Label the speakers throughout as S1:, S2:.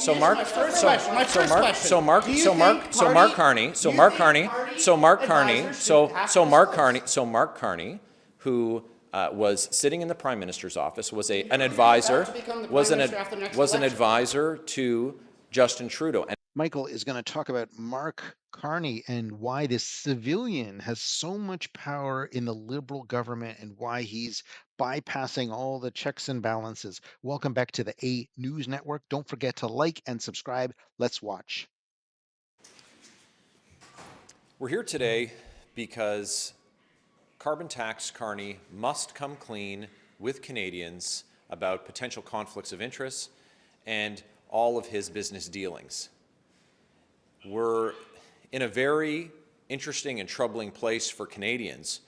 S1: Mark Carney, who was sitting in the Prime Minister's office, was an advisor to Justin Trudeau. And
S2: Michael is going to talk about Mark Carney and why this civilian has so much power in the Liberal government and why he's bypassing all the checks and balances. Welcome back to the A News Network. Don't forget to like and subscribe. Let's watch.
S1: We're here today because carbon tax Carney must come clean with Canadians about potential conflicts of interest and all of his business dealings. We're in a very interesting and troubling place for Canadians,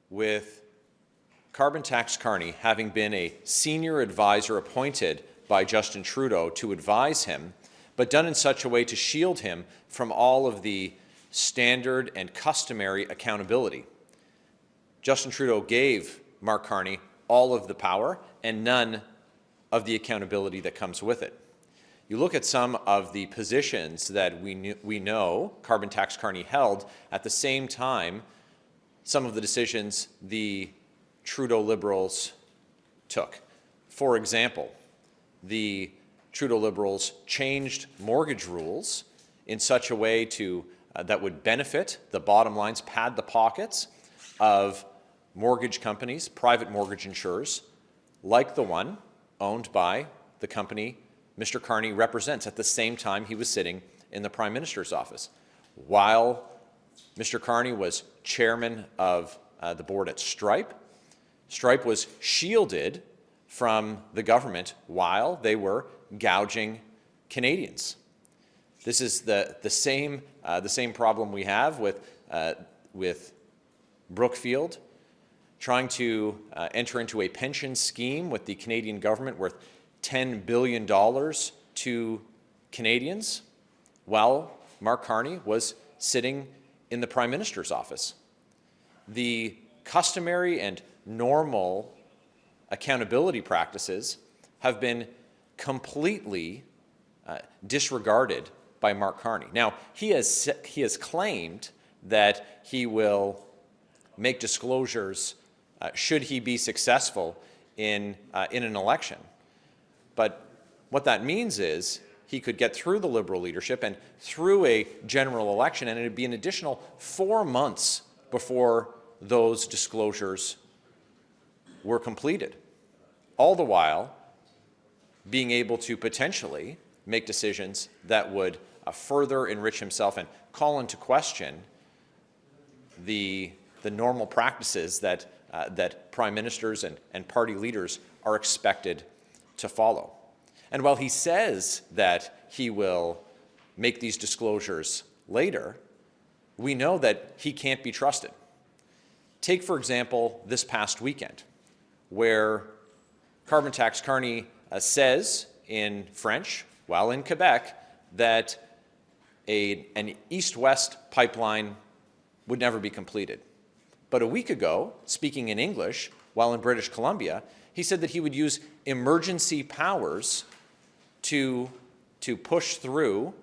S1: with carbon tax Carney having been a senior advisor appointed by Justin Trudeau to advise him, but done in such a way to shield him from all of the standard and customary accountability. Justin Trudeau gave Mark Carney all of the power and none of the accountability that comes with it. You look at some of the positions that we know carbon tax Carney held. At the same time, some of the decisions the Trudeau Liberals took. For example, the Trudeau Liberals changed mortgage rules in such a way that would benefit the bottom lines, pad the pockets of mortgage companies, private mortgage insurers, like the one owned by the company Mr. Carney represents at the same time he was sitting in the Prime Minister's office. While Mr. Carney was chairman of the board at Stripe, Stripe was shielded from the government while they were gouging Canadians. This is the same problem we have with Brookfield trying to enter into a pension scheme with the Canadian government worth $10 billion to Canadians, while Mark Carney was sitting in the Prime Minister's office. The customary and normal accountability practices have been completely disregarded by Mark Carney. Now, he has claimed that he will make disclosures should he be successful in an election. But what that means is he could get through the Liberal leadership and through a general election, and it would be an additional 4 months before those disclosures were completed, all the while being able to potentially make decisions that would further enrich himself and call into question the normal practices that prime ministers and party leaders are expected to follow. And while he says that he will make these disclosures later, we know that he can't be trusted. Take, for example, this past weekend, where carbon tax Carney says in French, while in Quebec, that an east-west pipeline would never be completed. But a week ago, speaking in English, while in British Columbia, he said that he would use emergency powers to push through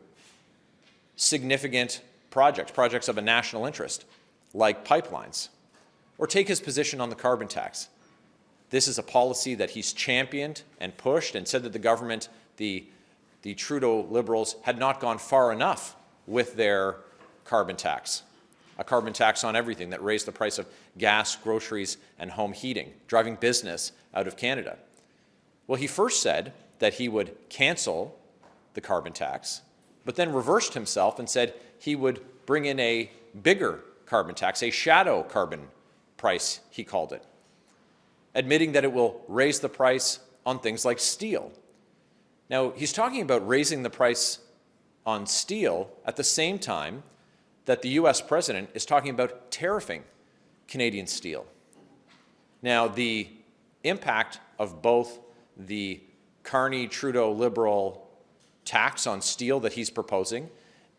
S1: significant projects of a national interest, like pipelines. Or take his position on the carbon tax. This is a policy that he's championed and pushed and said that the government, the Trudeau Liberals, had not gone far enough with their carbon tax. A carbon tax on everything that raised the price of gas, groceries, and home heating, driving business out of Canada. Well, he first said that he would cancel the carbon tax, but then reversed himself and said he would bring in a bigger carbon tax, a shadow carbon price, he called it, admitting that it will raise the price on things like steel. Now, he's talking about raising the price on steel at the same time that the U.S. president is talking about tariffing Canadian steel. Now, the impact of both the Carney-Trudeau Liberal tax on steel that he's proposing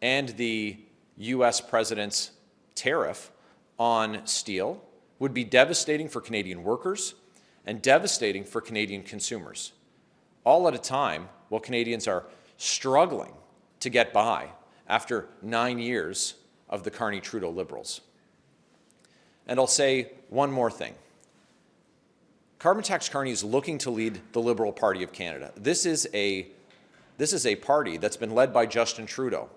S1: and the U.S. president's tariff on steel would be devastating for Canadian workers and devastating for Canadian consumers, all at a time while Canadians are struggling to get by after 9 years of the Carney-Trudeau Liberals. And I'll say one more thing. Carbon tax Carney is looking to lead the Liberal Party of Canada. This is a party that's been led by Justin Trudeau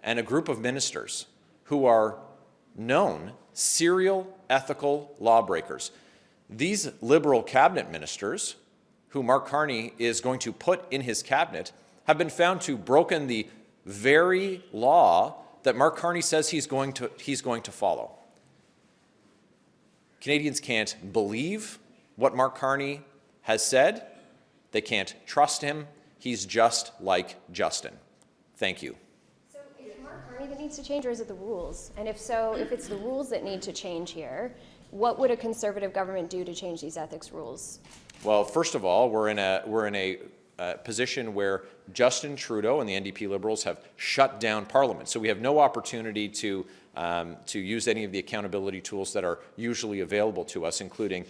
S1: and a group of ministers who are known serial ethical lawbreakers. These Liberal cabinet ministers, who Mark Carney is going to put in his cabinet, have been found to have broken the very law that Mark Carney says he's going to follow. Canadians can't believe what Mark Carney has said. They can't trust him. He's just like Justin. Thank you.
S3: So is it Mark Carney that needs to change, or is it the rules? And if so, if it's the rules that need to change here, what would a Conservative government do to change these ethics rules?
S1: Well, first of all, we're in a position where Justin Trudeau and the NDP Liberals have shut down Parliament. So we have no opportunity to use any of the accountability tools that are usually available to us, including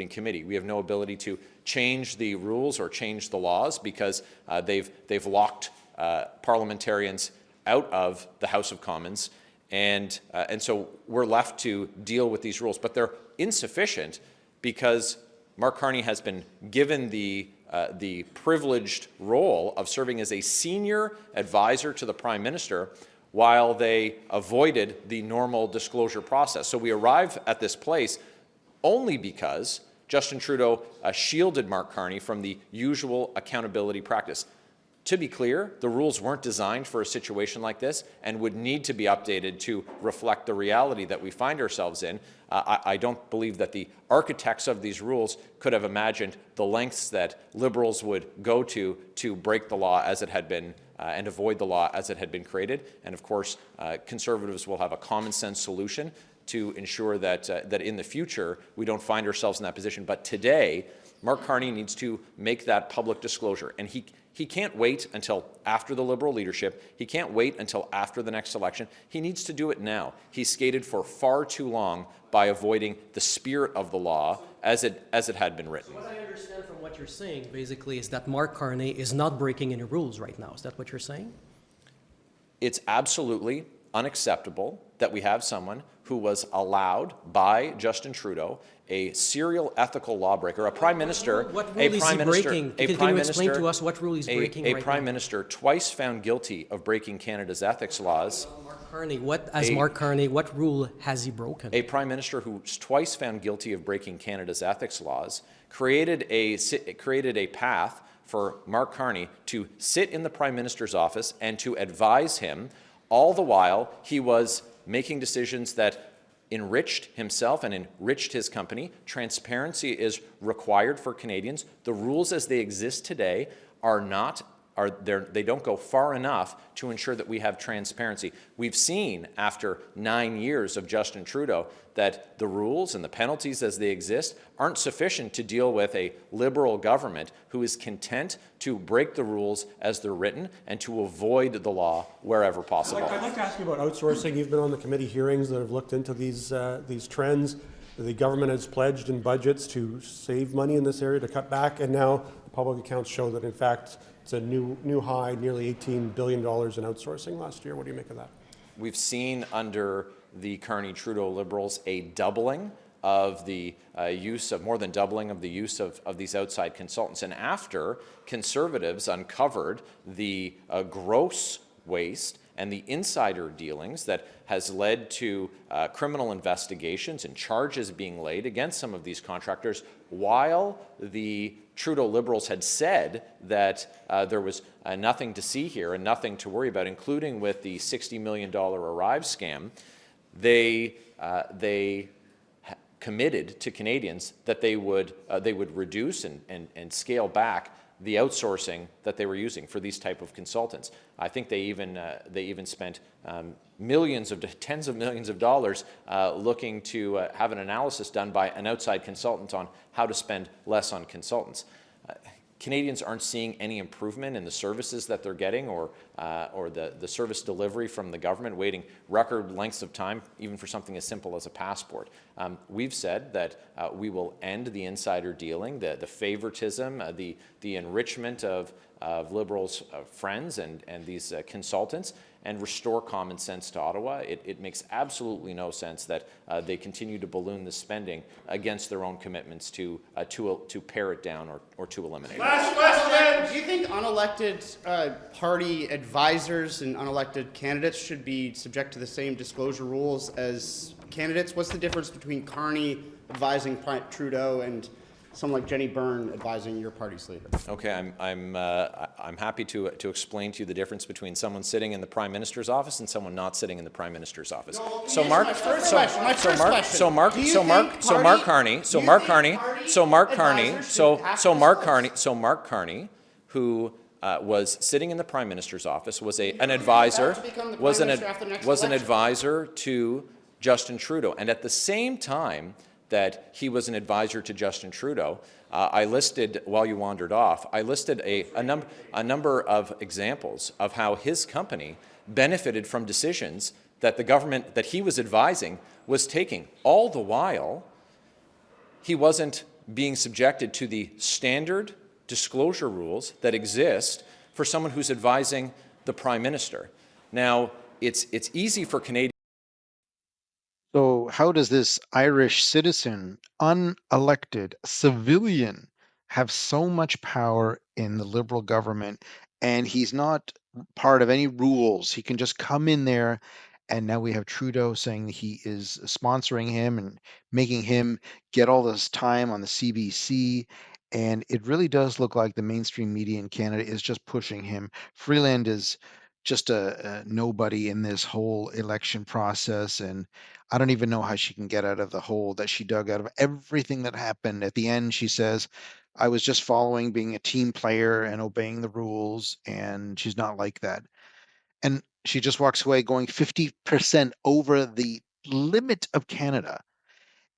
S1: committee. We have no ability to change the rules or change the laws because they've locked parliamentarians out of the House of Commons, and so we're left to deal with these rules. But they're insufficient because Mark Carney has been given the privileged role of serving as a senior advisor to the Prime Minister while they avoided the normal disclosure process. So we arrive at this place only because Justin Trudeau shielded Mark Carney from the usual accountability practice. To be clear, the rules weren't designed for a situation like this and would need to be updated to reflect the reality that we find ourselves in. I don't believe that the architects of these rules could have imagined the lengths that Liberals would go to break the law as it had been and avoid the law as it had been created. And of course, Conservatives will have a common sense solution to ensure that, that in the future we don't find ourselves in that position. But today, Mark Carney needs to make that public disclosure, and he can't wait until after the Liberal leadership. He can't wait until after the next election. He needs to do it now. He's skated for far too long by avoiding the spirit of the law as it had been written.
S4: So what I understand from what you're saying, basically, is that Mark Carney is not breaking any rules right now. Is that what you're saying?
S1: It's absolutely unacceptable that we have someone who was allowed by Justin Trudeau, a serial ethical lawbreaker, a prime minister,
S4: what rule is he breaking? Can you explain to us what rule he's breaking right now?
S1: A prime minister twice found guilty of breaking Canada's ethics laws.
S4: Mark Carney, what rule has he broken?
S1: A prime minister who's twice found guilty of breaking Canada's ethics laws created a path for Mark Carney to sit in the prime minister's office and to advise him. All the while, he was making decisions that enriched himself and enriched his company. Transparency is required for Canadians. The rules as they exist today they don't go far enough to ensure that we have transparency. We've seen after 9 years of Justin Trudeau that the rules and the penalties as they exist aren't sufficient to deal with a Liberal government who is content to break the rules as they're written and to avoid the law wherever possible.
S5: I'd like to ask you about outsourcing. You've been on the committee hearings that have looked into these trends. The government has pledged in budgets to save money in this area, to cut back, and now the public accounts show that, in fact, it's a new high, nearly $18 billion in outsourcing last year. What do you make of that?
S1: We've seen under the Carney-Trudeau Liberals a doubling of the more than doubling of the use of these outside consultants. And after Conservatives uncovered the gross waste and the insider dealings that has led to criminal investigations and charges being laid against some of these contractors, while the Trudeau Liberals had said that there was nothing to see here and nothing to worry about, including with the $60 million Arrive scam, they committed to Canadians that they would reduce and scale back the outsourcing that they were using for these type of consultants. I think they even spent tens of millions of dollars looking to have an analysis done by an outside consultant on how to spend less on consultants. Canadians aren't seeing any improvement in the services that they're getting or the service delivery from the government, waiting record lengths of time, even for something as simple as a passport. We've said that we will end the insider dealing, the favoritism, the enrichment of of Liberals' friends and these consultants and restore common sense to Ottawa. It makes absolutely no sense that they continue to balloon the spending against their own commitments to pare it down or to eliminate it.
S6: Last question. Do you think unelected party advisors and unelected candidates should be subject to the same disclosure rules as candidates? What's the difference between Carney advising Trudeau and someone like Jenny Byrne advising your party's leader?
S1: Okay, I'm happy to explain to you the difference between someone sitting in the Prime Minister's office and someone not sitting in the Prime Minister's office.
S6: No,
S1: So
S6: my
S1: Mark,
S6: first
S1: so
S6: question, my first
S1: Mark,
S6: question.
S1: so Mark,
S6: Do you
S1: so Mark,
S6: think
S1: so
S6: party-
S1: Mark Carney, so
S6: do you
S1: Mark
S6: think
S1: Carney,
S6: party
S1: so Mark Carney,
S6: advisors
S1: so
S6: should have
S1: so
S6: to
S1: Mark
S6: disclose?
S1: Carney, so Mark Carney, who was sitting in the Prime Minister's office, was an advisor,
S6: to become the
S1: was
S6: Prime
S1: an
S6: Minister after the next
S1: was an
S6: election.
S1: advisor to Justin Trudeau, and at the same time that he was an advisor to Justin Trudeau, I listed, while you wandered off, I listed a number of examples of how his company benefited from decisions that the government that he was advising was taking. All the while, he wasn't being subjected to the standard disclosure rules that exist for someone who's advising the Prime Minister. Now, it's easy for Canadians.
S2: So, how does this Irish citizen, unelected civilian, have so much power in the Liberal government and he's not part of any rules? He can just come in there, and now we have Trudeau saying he is sponsoring him and making him get all this time on the CBC. And it really does look like the mainstream media in Canada is just pushing him. Freeland is just a nobody in this whole election process, and I don't even know how she can get out of the hole that she dug out of everything that happened. At the end, she says, I was just following being a team player and obeying the rules, and she's not like that. And she just walks away going 50% over the limit of Canada.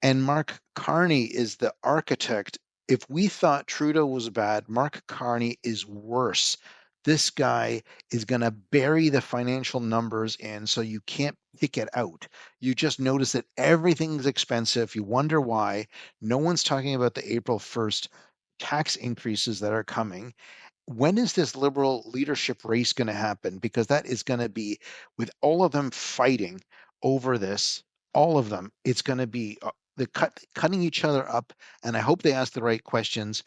S2: And Mark Carney is the architect. If we thought Trudeau was bad, Mark Carney is worse. This guy is going to bury the financial numbers in so you can't pick it out. You just notice that everything's expensive. You wonder why. No one's talking about the April 1st tax increases that are coming. When is this Liberal leadership race going to happen? Because that is going to be, with all of them fighting over this, all of them, it's going to be cutting each other up. And I hope they ask the right questions.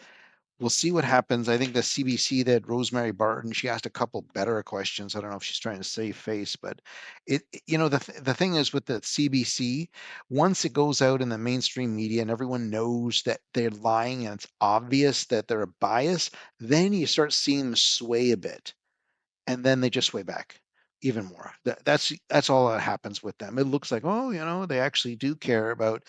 S2: We'll see what happens. I think the CBC, that Rosemary Barton, she asked a couple better questions. I don't know if she's trying to save face, but the thing is with the CBC, once it goes out in the mainstream media and everyone knows that they're lying and it's obvious that they're a bias, then you start seeing them sway a bit, and then they just sway back even more. That's all that happens with them. It looks like, oh, they actually do care about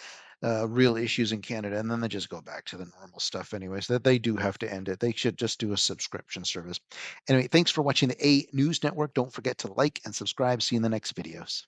S2: real issues in Canada, and then they just go back to the normal stuff anyways. That they do have to end it. They should just do a subscription service. Anyway, thanks for watching the A News Network. Don't forget to like and subscribe. See you in the next videos.